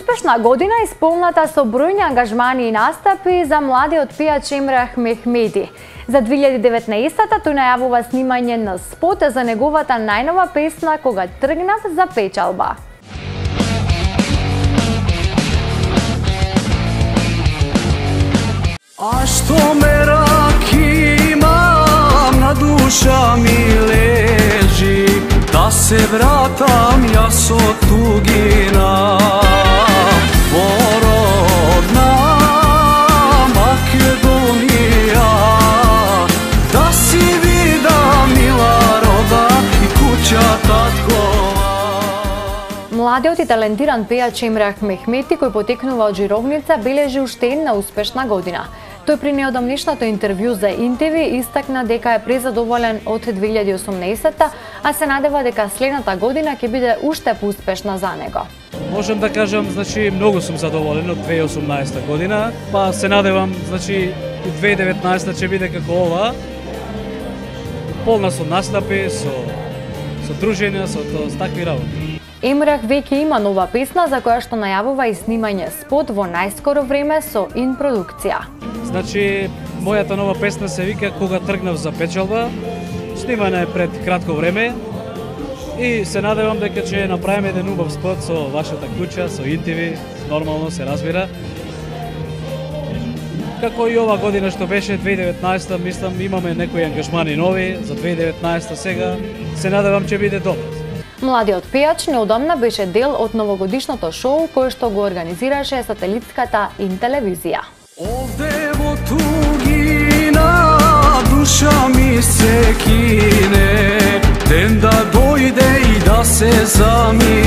Успешна година исполната со бројни ангажмани и настапи за младиот пејач Емрах Мехмети. За 2019-та тој најавува снимање на спот за неговата најнова песна "Кога тргнав за печалба". А што мерак имам, на душа ми лежи, да се вратам јас од тугина во родна Македонија, да си видам мила рода и куќа таткова. Младиот и талентиран пејач Емрах Мехмети, кој потекнува од Жировница, бележи уште една успешна година. Тој при неодамнешното интервју за НТВ истакна дека е презадоволен од 2018-та, а се надева дека следната година ќе биде уште поуспешна за него. Можам да кажам, многу сум задоволен од 2018 година, па се надевам, и 2019 ќе биде како ова, полна со настапи, со дружења, со такви работи. Емрах веќе има нова песна за која што најавува и снимање спот во најскоро време со ин продукција. Мојата нова песна се вика "Кога тргнав за печалба", снимана е пред кратко време и се надевам дека ќе направиме еден убав спот со вашата куќа, со НТВ, нормално се разбира. Како и ова година што беше 2019, мислам имаме некои ангажмани нови за 2019 сега, се надевам ќе биде добро. Младиот пејач неодамна беше дел од новогодишното шоу кој што го организираше сателитската ин телевизија. Овде во тугина душа ми се кине, ден да дојде и да се замине.